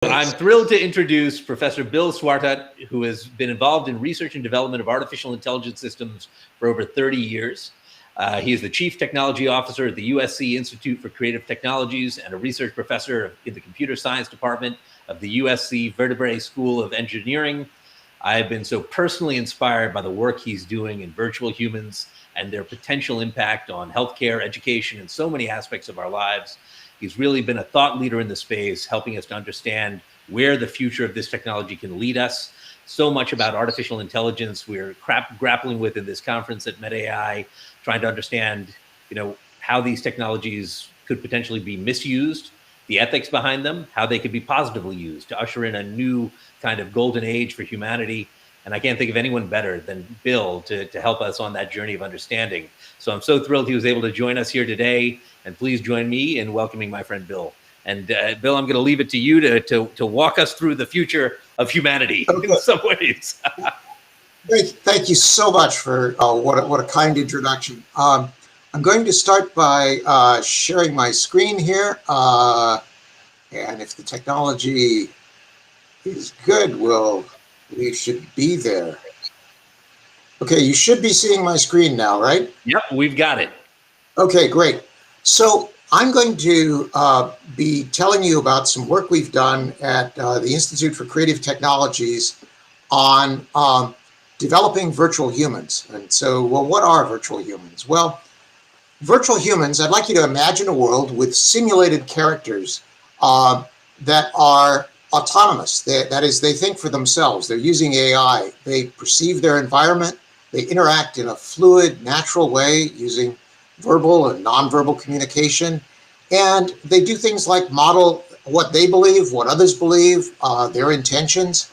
I'm thrilled to introduce Professor Bill Swartat, who has been involved in research and development of artificial intelligence systems for over 30 years. He is the Chief Technology Officer at the USC Institute for Creative Technologies and a research professor in the Computer Science Department of the USC Vertebrae School of Engineering. I have been so personally inspired by the work he's doing in virtual humans and their potential impact on healthcare, education, and so many aspects of our lives. He's really been a thought leader in the space, helping us to understand where the future of this technology can lead us. So much about artificial intelligence we're grappling with in this conference at MedAI, trying to understand, how these technologies could potentially be misused, the ethics behind them, how they could be positively used to usher in a new kind of golden age for humanity. And I can't think of anyone better than Bill to help us on that journey of understanding. So I'm so thrilled he was able to join us here today. And please join me in welcoming my friend Bill. And Bill, I'm going to leave it to you to walk us through the future of humanity in some ways. Thank you so much for what a kind introduction. I'm going to start by sharing my screen here. And if the technology is good, we should be there. Okay, you should be seeing my screen now, right? Yep, we've got it. Okay, great. So I'm going to be telling you about some work we've done at the Institute for Creative Technologies on developing virtual humans. And so, what are virtual humans? Well, virtual humans, I'd like you to imagine a world with simulated characters that are autonomous. That is, they think for themselves. They're using AI. They perceive their environment. They interact in a fluid, natural way using verbal and nonverbal communication. And they do things like model what they believe, what others believe, their intentions.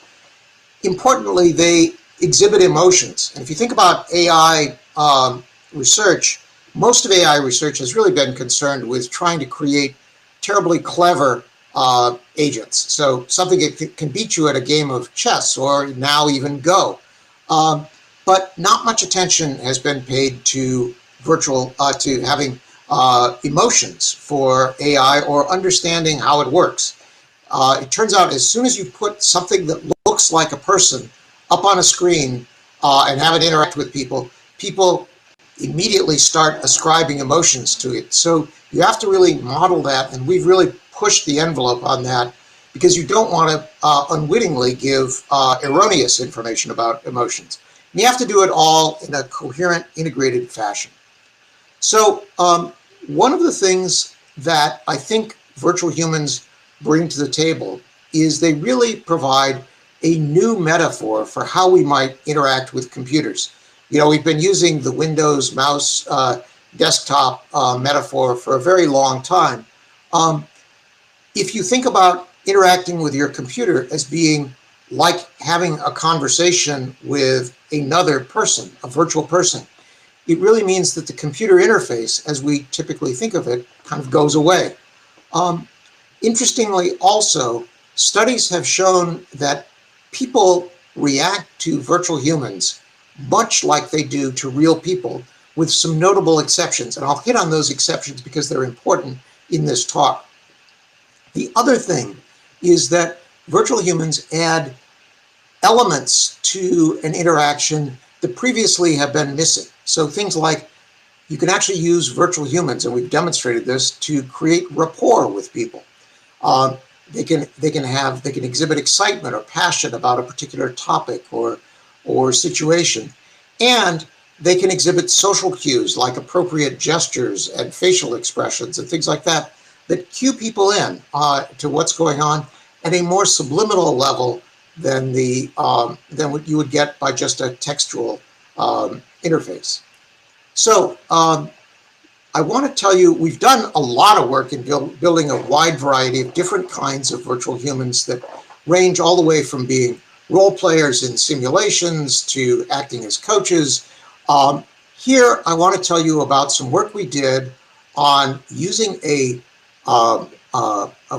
Importantly, they exhibit emotions. And if you think about AI research, most of AI research has really been concerned with trying to create terribly clever agents. So something that can beat you at a game of chess or now even Go. But not much attention has been paid to to having emotions for AI or understanding how it works. It turns out as soon as you put something that looks like a person up on a screen and have it interact with people, people immediately start ascribing emotions to it. So you have to really model that, and we've really pushed the envelope on that because you don't want to unwittingly give erroneous information about emotions. And you have to do it all in a coherent, integrated fashion. So one of the things that I think virtual humans bring to the table is they really provide a new metaphor for how we might interact with computers. We've been using the Windows mouse desktop metaphor for a very long time. If you think about interacting with your computer as being like having a conversation with another person, a virtual person, it really means that the computer interface, as we typically think of it, kind of goes away. Interestingly, also, studies have shown that people react to virtual humans much like they do to real people, with some notable exceptions. And I'll hit on those exceptions because they're important in this talk. The other thing is that virtual humans add elements to an interaction that previously have been missing. So things like you can actually use virtual humans, and we've demonstrated this, to create rapport with people. They can exhibit excitement or passion about a particular topic or situation, and they can exhibit social cues like appropriate gestures and facial expressions and things like that cue people in to what's going on at a more subliminal level than what you would get by just a textual interface. So I want to tell you, we've done a lot of work in building a wide variety of different kinds of virtual humans that range all the way from being role players in simulations to acting as coaches. Here, I want to tell you about some work we did on using a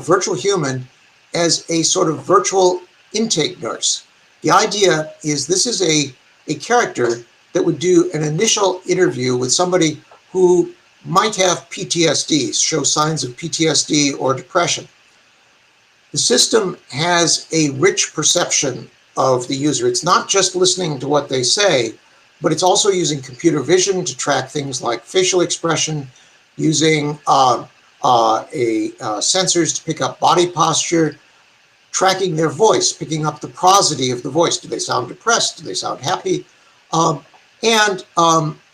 virtual human as a sort of virtual intake nurse. The idea is this is a character that would do an initial interview with somebody who might have PTSD, show signs of PTSD or depression. the system has a rich perception of the user. It's not just listening to what they say, but it's also using computer vision to track things like facial expression, using sensors to pick up body posture, tracking their voice, picking up the prosody of the voice. Do they sound depressed? Do they sound happy? And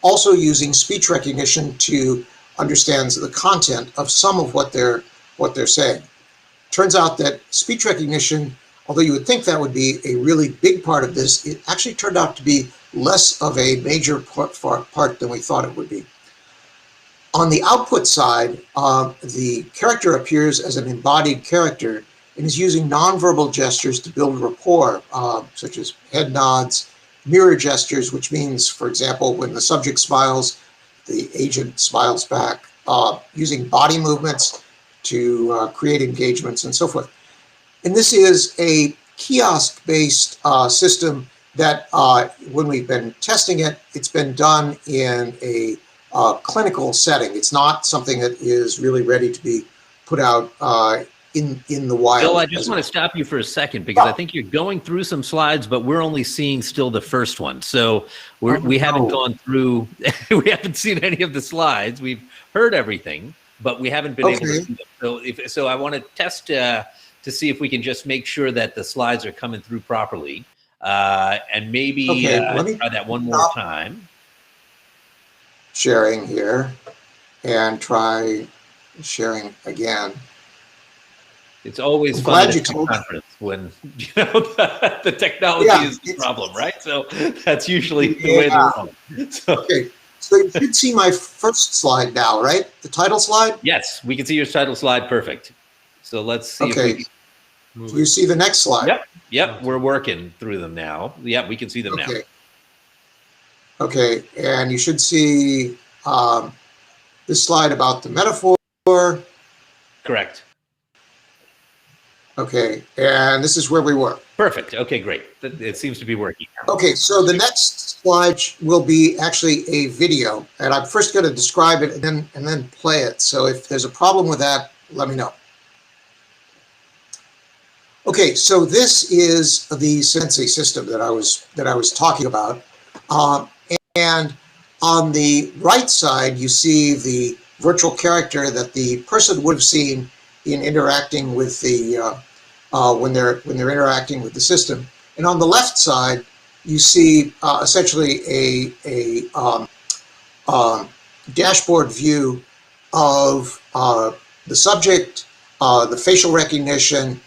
also using speech recognition to understand the content of some of what they're saying. Turns out that speech recognition, although you would think that would be a really big part of this, it actually turned out to be less of a major part than we thought it would be. On the output side, the character appears as an embodied character and is using nonverbal gestures to build rapport, such as head nods, mirror gestures, which means, for example, when the subject smiles, the agent smiles back, using body movements to create engagements and so forth. And this is a kiosk-based system that when we've been testing it, it's been done in a clinical setting. It's not something that is really ready to be put out in the wild. Bill, I just want to stop you for a second because I think you're going through some slides, but we're only seeing still the first one. So we haven't gone through, we haven't seen any of the slides. We've heard everything, but we haven't been able to see them. So I want to test to see if we can just make sure that the slides are coming through properly. And maybe let me try that one more time. Sharing here and try sharing again. It's always fun at a conference when the technology is the problem, right? So that's usually the way they're wrong. So. Okay, so you should see my first slide now, right? The title slide? Yes, we can see your title slide perfect. So let's see if we can move Do you see the next slide? Yep, we're working through them now. Yep, we can see them now. Okay, and you should see this slide about the metaphor. Correct. Okay, and this is where we were. Perfect. Okay, great. It seems to be working. Okay, so the next slide will be actually a video, and I'm first going to describe it and then play it. So if there's a problem with that, let me know. Okay, so this is the sensei system that I was talking about, and on the right side you see the virtual character that the person would have seen in interacting with the when they're interacting with the system, and on the left side you see essentially a dashboard view of the subject, the facial recognition,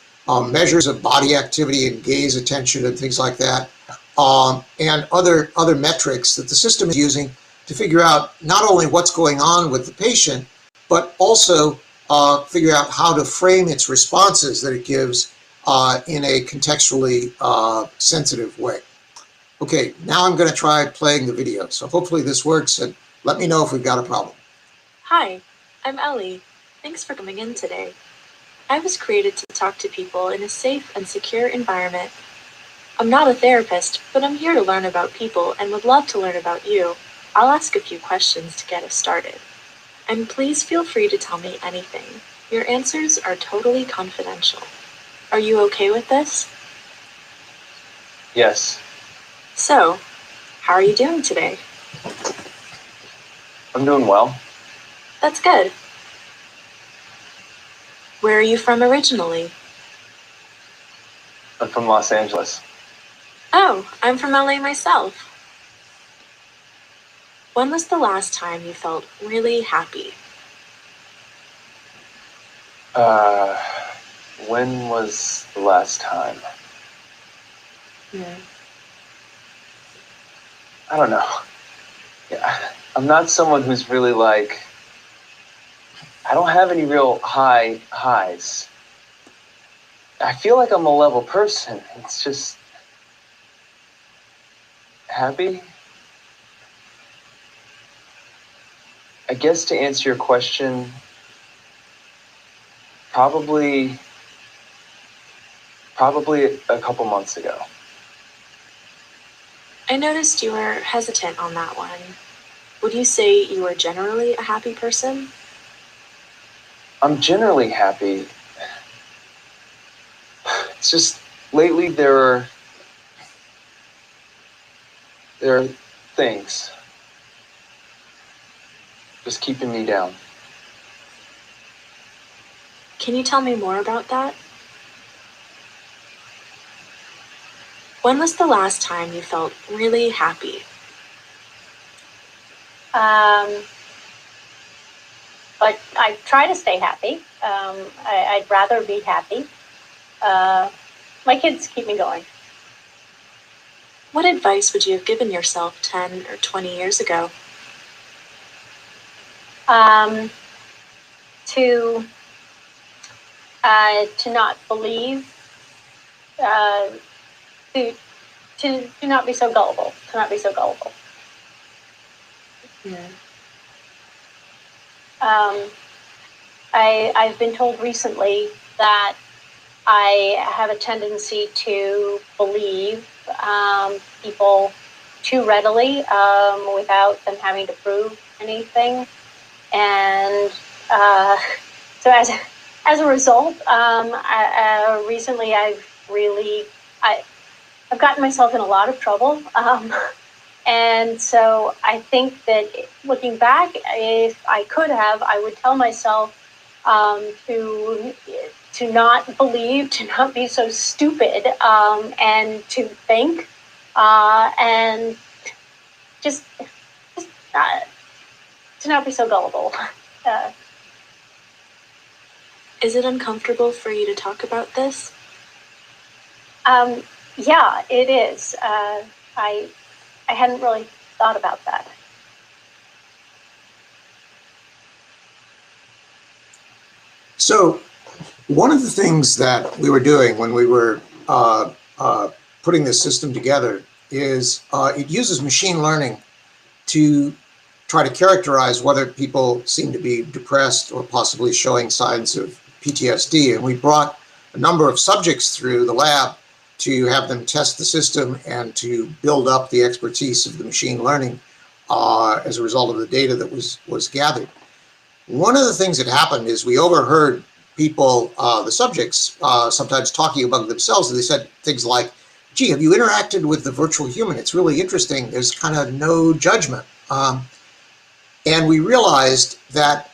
measures of body activity and gaze attention and things like that, and other metrics that the system is using to figure out not only what's going on with the patient, but also figure out how to frame its responses that it gives in a contextually sensitive way. Okay, now I'm going to try playing the video. So hopefully this works, and let me know if we've got a problem. Hi, I'm Ellie. Thanks for coming in today. I was created to talk to people in a safe and secure environment. I'm not a therapist, but I'm here to learn about people and would love to learn about you. I'll ask a few questions to get us started. And please feel free to tell me anything. Your answers are totally confidential. Are you okay with this? Yes. So, how are you doing today? I'm doing well. That's good. Where are you from originally? I'm from Los Angeles. Oh, I'm from LA myself. When was the last time you felt really happy? When was the last time? I don't know. Yeah, I'm not someone who's really like, I don't have any real highs. I feel like I'm a level person. It's just happy. I guess to answer your question, probably a couple months ago. I noticed you were hesitant on that one. Would you say you are generally a happy person? I'm generally happy. It's just lately there are things just keeping me down. Can you tell me more about that? When was the last time you felt really happy? But I try to stay happy. I'd rather be happy. My kids keep me going. What advice would you have given yourself 10 or 20 years ago? To not believe, to not be so gullible, to not be so gullible. Yeah. I've been told recently that I have a tendency to believe people too readily without them having to prove anything. And so as a result, recently I've gotten myself in a lot of trouble. And so I think that looking back, if I could have, I would tell myself to not believe, to not be so stupid, and to think, and just to not be so gullible. Is it uncomfortable for you to talk about this? Yeah, it is. I hadn't really thought about that. So one of the things that we were doing when we were putting this system together is it uses machine learning to try to characterize whether people seem to be depressed or possibly showing signs of PTSD. And we brought a number of subjects through the lab to have them test the system and to build up the expertise of the machine learning as a result of the data that was gathered. One of the things that happened is we overheard people, the subjects, sometimes talking among themselves, and they said things like, gee, have you interacted with the virtual human? It's really interesting. There's kind of no judgment. And we realized that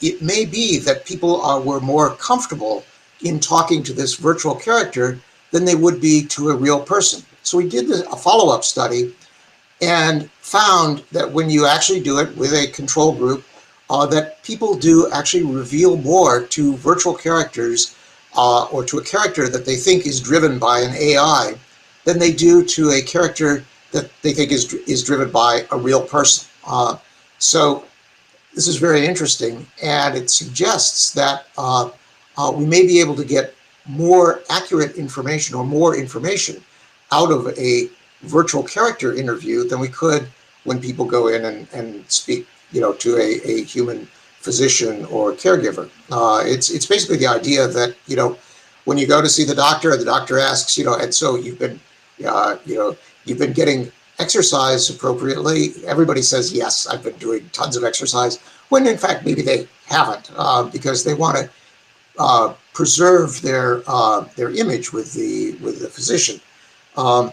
it may be that people were more comfortable in talking to this virtual character than they would be to a real person. So we did a follow-up study and found that when you actually do it with a control group, that people do actually reveal more to virtual characters or to a character that they think is driven by an AI than they do to a character that they think is driven by a real person. So this is very interesting, and it suggests that we may be able to get more accurate information or more information out of a virtual character interview than we could when people go in and speak, to a human physician or caregiver. It's basically the idea that, when you go to see the doctor asks, and so you've been getting exercise appropriately. Everybody says, yes, I've been doing tons of exercise, when in fact, maybe they haven't, because they want to preserve their image with the physician. When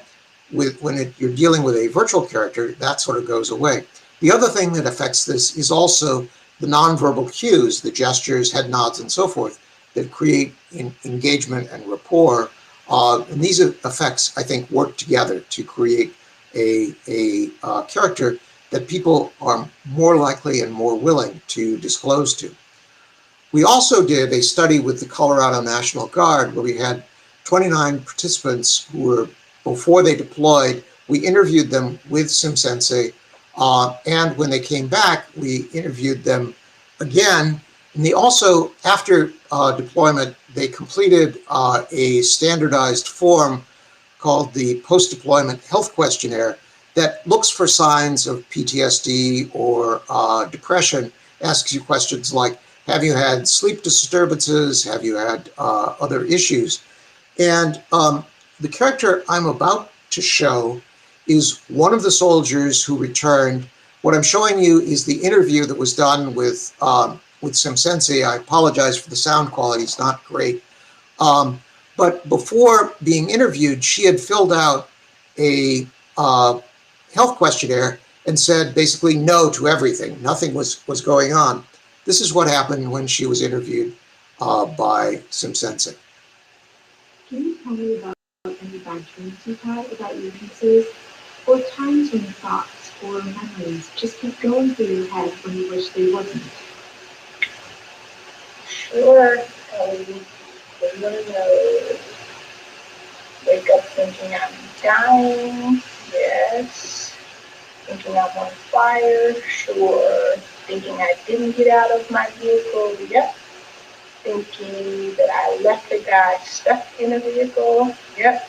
you're dealing with a virtual character, that sort of goes away. The other thing that affects this is also the nonverbal cues, the gestures, head nods, and so forth, that create engagement and rapport. And these effects, I think, work together to create a character that people are more likely and more willing to disclose to. We also did a study with the Colorado National Guard where we had 29 participants who were, before they deployed, we interviewed them with sensei. And when they came back, we interviewed them again. And they also, after deployment, they completed a standardized form called the Post-Deployment Health Questionnaire that looks for signs of PTSD or depression, asks you questions like, have you had sleep disturbances? Have you had other issues? And the character I'm about to show is one of the soldiers who returned. What I'm showing you is the interview that was done with some sensei. I apologize for the sound quality, it's not great. But before being interviewed, she had filled out a health questionnaire and said basically no to everything. Nothing was going on. This is what happened when she was interviewed by sensei. Can you tell me about any bad dreams you've had about your pieces, or times when thoughts or memories just keep going through your head when you wish they wouldn't? Sure, one of those. Wake up thinking I'm dying, yes. Thinking I'm on fire, sure. Thinking I didn't get out of my vehicle, yep. Thinking that I left a guy stuck in a vehicle, yep.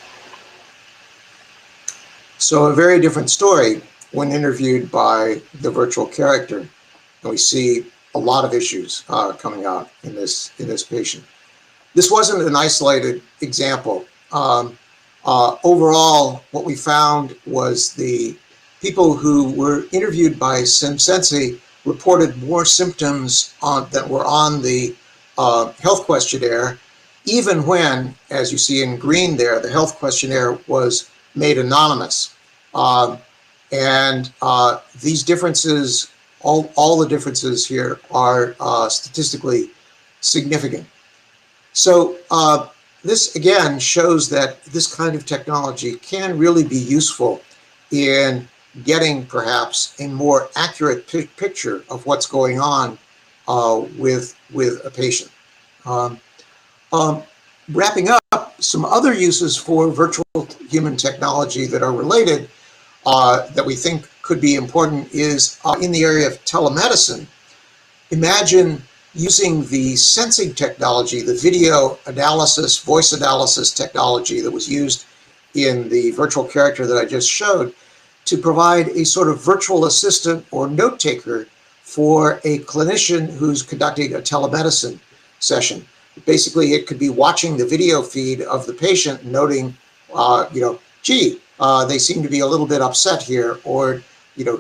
So a very different story when interviewed by the virtual character. And we see a lot of issues coming out in this patient. This wasn't an isolated example. Overall, what we found was the people who were interviewed by sensei reported more symptoms that were on the health questionnaire, even when, as you see in green there, the health questionnaire was made anonymous. These differences, all the differences here are statistically significant. So this again shows that this kind of technology can really be useful in getting perhaps a more accurate picture of what's going on with a patient. Wrapping up, some other uses for virtual human technology that are related that we think could be important is in the area of telemedicine. Imagine using the sensing technology, the video analysis, voice analysis technology that was used in the virtual character that I just showed, to provide a sort of virtual assistant or note taker for a clinician who's conducting a telemedicine session. Basically, it could be watching the video feed of the patient, noting, gee, they seem to be a little bit upset here, or,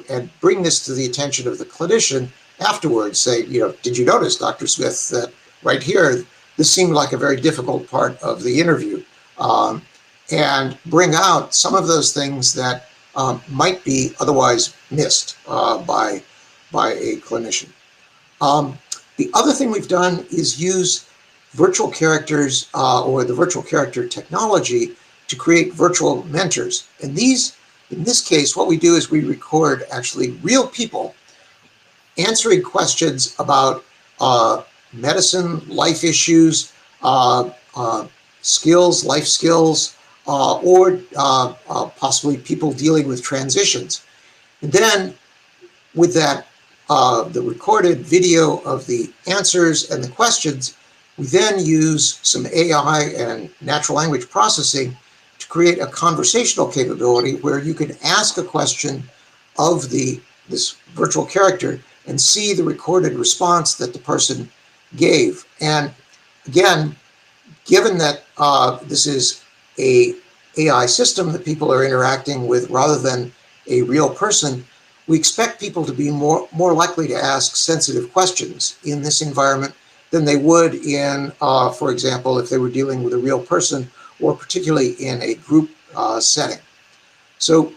and bring this to the attention of the clinician afterwards. Say, did you notice, Dr. Smith, that right here, this seemed like a very difficult part of the interview, and bring out some of those things that might be otherwise missed by a clinician. The other thing we've done is use virtual characters or the virtual character technology to create virtual mentors. And these, in this case, what we do is we record actually real people answering questions about medicine, life issues, skills, life skills, or possibly people dealing with transitions. And then with that, the recorded video of the answers and the questions, we then use some AI and natural language processing to create a conversational capability where you can ask a question of this virtual character and see the recorded response that the person gave. And again, given that this is a AI system that people are interacting with rather than a real person, we expect people to be more likely to ask sensitive questions in this environment than they would in, for example, if they were dealing with a real person, or particularly in a group setting. So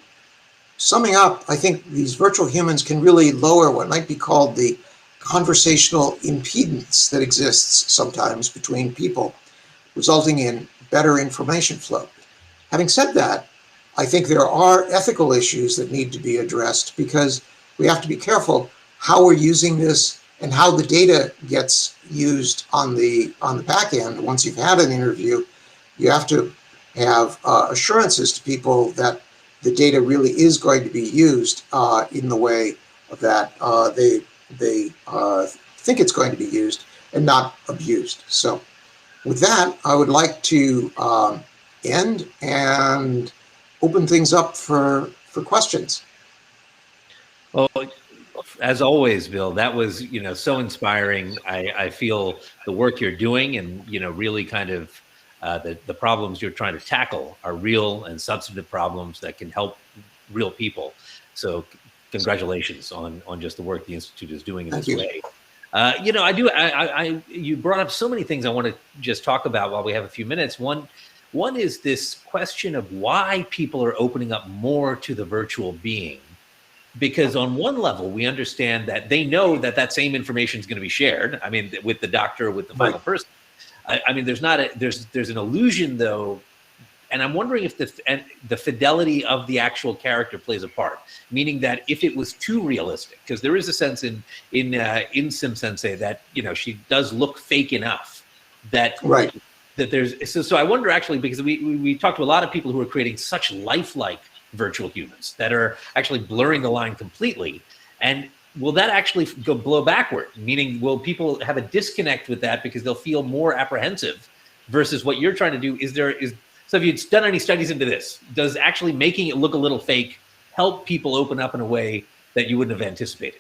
summing up, I think these virtual humans can really lower what might be called the conversational impedance that exists sometimes between people, resulting in better information flow. Having said that, I think there are ethical issues that need to be addressed, because we have to be careful how we're using this and how the data gets used on the back end. Once you've had an interview, you have to have assurances to people that the data really is going to be used in the way that they think it's going to be used, and not abused. So with that, I would like to end and open things up for questions. Well, as always, Bill, that was, so inspiring. I feel the work you're doing, and, really kind of the problems you're trying to tackle are real and substantive problems that can help real people. So congratulations on just the work the Institute is doing in this way. You brought up so many things I want to just talk about while we have a few minutes. One, One is this question of why people are opening up more to the virtual being. Because on one level, we understand that they know that that same information is going to be shared. I mean, with the doctor, with the final person. I mean, there's an illusion though, and I'm wondering if the fidelity of the actual character plays a part. Meaning that if it was too realistic, because there is a sense in Sim Sensei that she does look fake enough that that there's so I wonder actually, because we talked to a lot of people who are creating such lifelike virtual humans that are actually blurring the line completely, and will that actually blow backward? Meaning, will people have a disconnect with that because they'll feel more apprehensive versus what you're trying to do? So if you've done any studies into this, does actually making it look a little fake help people open up in a way that you wouldn't have anticipated?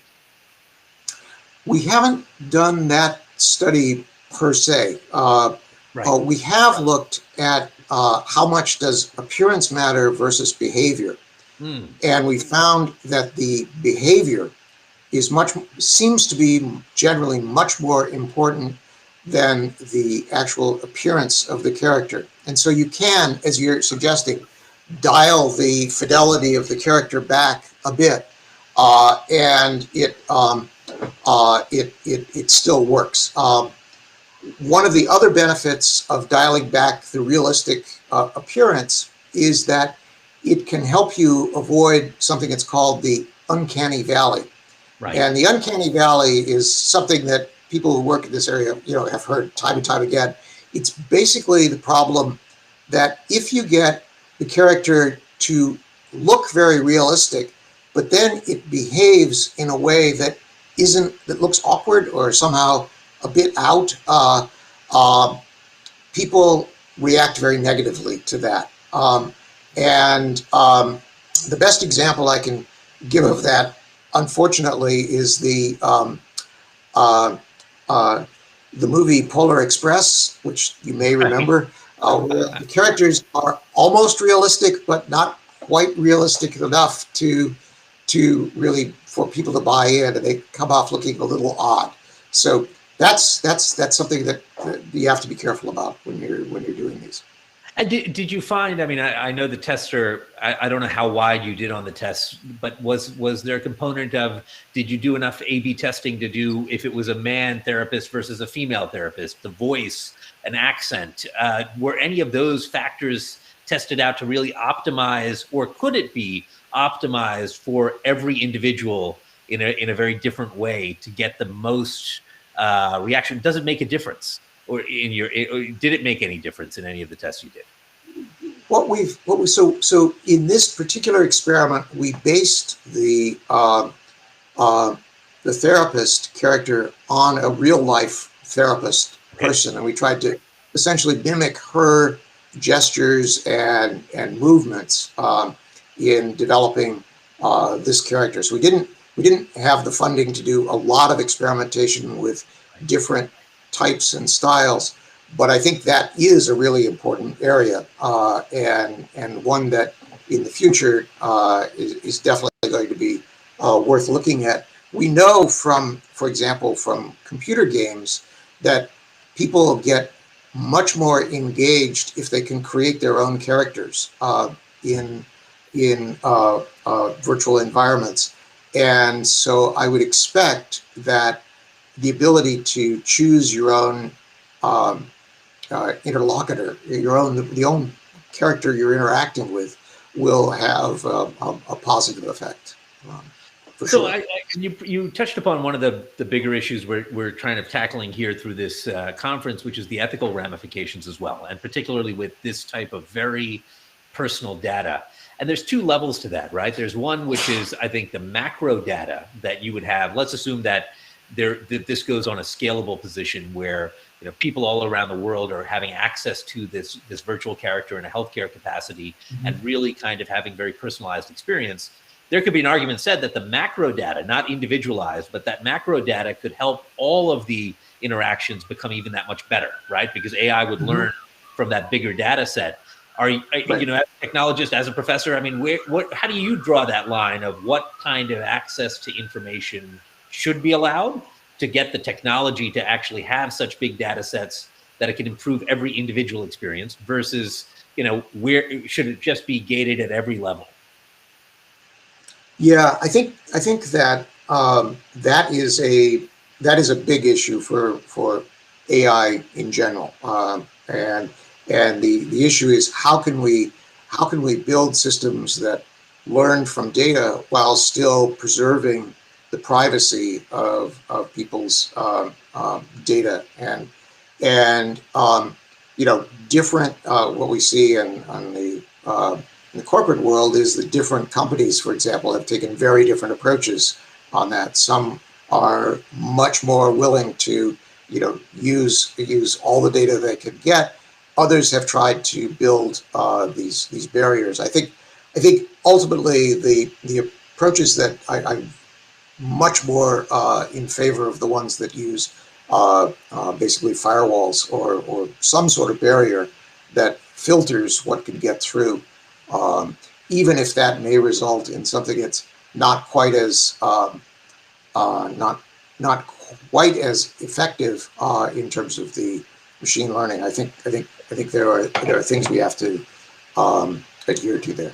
We haven't done that study per se. We have looked at how much does appearance matter versus behavior. And we found that the behavior seems to be generally much more important than the actual appearance of the character. And so you can, as you're suggesting, dial the fidelity of the character back a bit, and it still works. One of the other benefits of dialing back the realistic appearance is that it can help you avoid something that's called the uncanny valley. And the uncanny valley is something that people who work in this area, have heard time and time again. It's basically the problem that if you get the character to look very realistic, but then it behaves in a way that looks awkward or somehow a bit out, people react very negatively to that. The best example I can give of that, unfortunately, is the movie Polar Express, which you may remember. The characters are almost realistic, but not quite realistic enough to really for people to buy in, and they come off looking a little odd. So that's something that you have to be careful about when you're doing these. And did you find? I mean, I know the tests are. I don't know how wide you did on the tests, but was there a component of? Did you do enough A/B testing to do if it was a man therapist versus a female therapist, the voice, an accent? Were any of those factors tested out to really optimize, or could it be optimized for every individual in a very different way to get the most reaction? Does it make a difference? Or did it make any difference in any of the tests you did? So in this particular experiment, we based the therapist character on a real life therapist person, and we tried to essentially mimic her gestures and movements in developing this character. So we didn't have the funding to do a lot of experimentation with different types and styles, but I think that is a really important area, and one that in the future is definitely going to be worth looking at. We know for example, from computer games that people get much more engaged if they can create their own characters in virtual environments. And so I would expect that the ability to choose your own interlocutor, the own character you're interacting with, will have a positive effect. For sure. You touched upon one of the bigger issues we're trying to tackling here through this conference, which is the ethical ramifications as well, and particularly with this type of very personal data. And there's two levels to that, right? There's one which is, I think, the macro data that you would have. Let's assume that this goes on a scalable position where people all around the world are having access to this virtual character in a healthcare capacity, and really kind of having very personalized experience. There could be an argument said that the macro data, not individualized, but that macro data could help all of the interactions become even that much better, right? Because AI would learn from that bigger data set. As a technologist, as a professor, I mean, how do you draw that line of what kind of access to information should be allowed to get the technology to actually have such big data sets that it can improve every individual experience versus where should it just be gated at every level? Yeah, I think that that is a big issue for AI in general, and the issue is how can we build systems that learn from data while still preserving the privacy of people's data, and different what we see on the corporate world is that different companies, for example, have taken very different approaches on that. Some are much more willing to, use all the data they can get. Others have tried to build these barriers. I think ultimately the approaches that I'm much more in favor of the ones that use basically firewalls or some sort of barrier that filters what can get through, even if that may result in something that's not quite as not quite as effective in terms of the machine learning. I think there are things we have to adhere to there.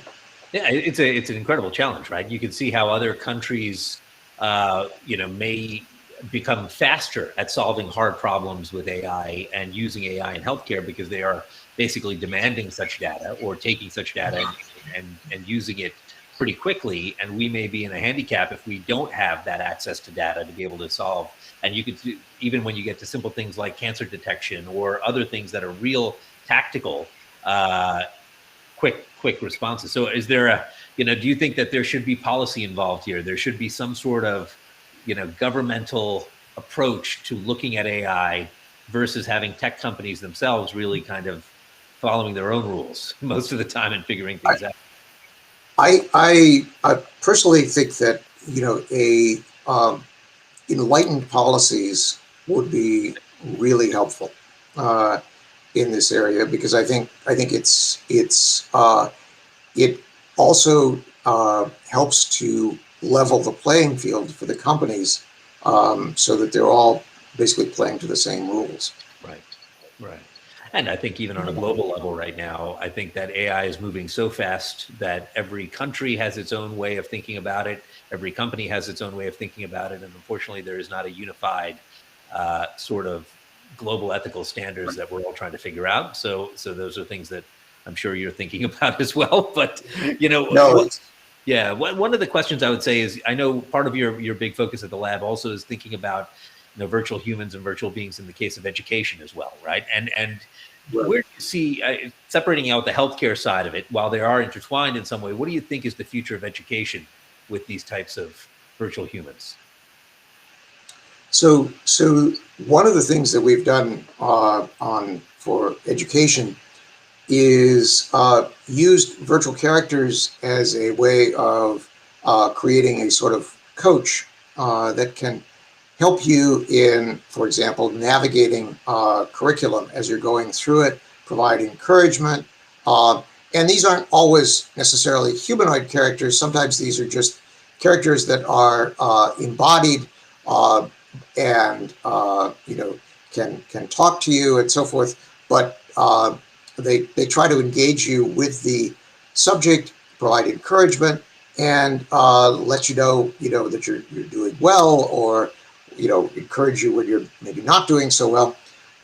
Yeah, it's an incredible challenge, right? You can see how other countries, may become faster at solving hard problems with AI and using AI in healthcare because they are basically demanding such data or taking such data and using it pretty quickly. And we may be in a handicap if we don't have that access to data to be able to solve. And you could even when you get to simple things like cancer detection or other things that are real tactical. Quick responses. So is there do you think that there should be policy involved here? There should be some sort of, governmental approach to looking at AI versus having tech companies themselves really kind of following their own rules most of the time and figuring things out? I personally think that, a enlightened policies would be really helpful in this area, because I think it also helps to level the playing field for the companies, so that they're all basically playing to the same rules. Right. And I think even on a global level right now, I think that AI is moving so fast that every country has its own way of thinking about it. Every company has its own way of thinking about it. And unfortunately, there is not a unified sort of global ethical standards that we're all trying to figure out. So those are things that I'm sure you're thinking about as well. But, No, yeah, one of the questions I would say is, I know part of your big focus at the lab also is thinking about, virtual humans and virtual beings in the case of education as well, right? And where do you see, separating out the healthcare side of it, while they are intertwined in some way, what do you think is the future of education with these types of virtual humans? So one of the things that we've done for education is used virtual characters as a way of creating a sort of coach that can help you in, for example, navigating curriculum as you're going through it, provide encouragement. And these aren't always necessarily humanoid characters. Sometimes these are just characters that are embodied and can talk to you and so forth. But they try to engage you with the subject, provide encouragement, and let you know that you're doing well, or encourage you when you're maybe not doing so well.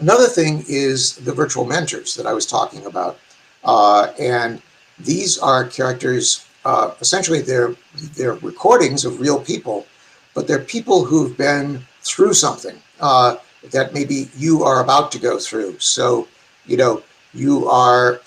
Another thing is the virtual mentors that I was talking about, and these are characters. Essentially, they're recordings of real people, but they're people who've been through something that maybe you are about to go through. So, you are,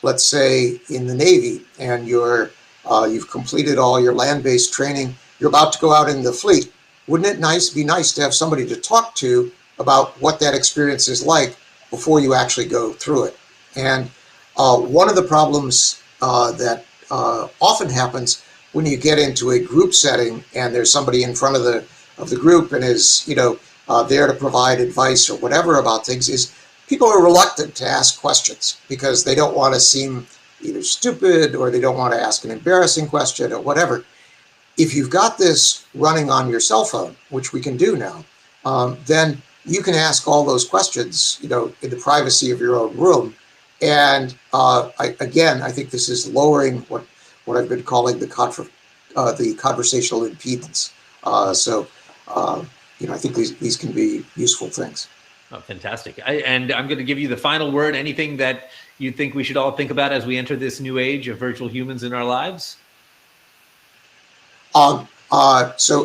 let's say, in the Navy, and you've completed all your land-based training. You're about to go out in the fleet. Wouldn't it be nice to have somebody to talk to about what that experience is like before you actually go through it? And one of the problems that often happens when you get into a group setting and there's somebody in front of the group and is there to provide advice or whatever about things is people are reluctant to ask questions because they don't want to seem either stupid or they don't want to ask an embarrassing question or whatever. If you've got this running on your cell phone, which we can do now, then you can ask all those questions, in the privacy of your own room, And I think this is lowering what I've been calling the conversational impedance. I think these can be useful things. Oh, fantastic. And I'm going to give you the final word. Anything that you think we should all think about as we enter this new age of virtual humans in our lives? So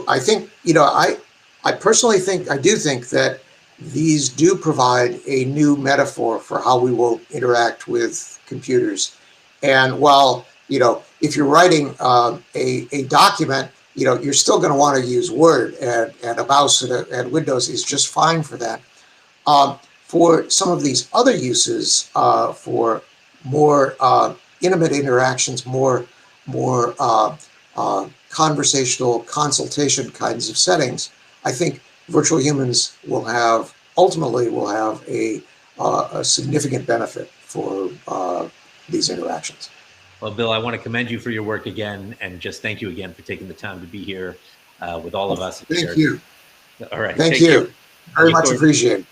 I think, I personally think, I do think that these do provide a new metaphor for how we will interact with computers. And while, if you're writing a document, you're still going to want to use Word, and a mouse and Windows is just fine for that. For some of these other uses, for more intimate interactions, more conversational consultation kinds of settings, I think virtual humans ultimately will have a significant benefit for these interactions. Well, Bill, I want to commend you for your work again, and just thank you again for taking the time to be here with all of us. Thank you. All right. Thank you. Very much appreciated.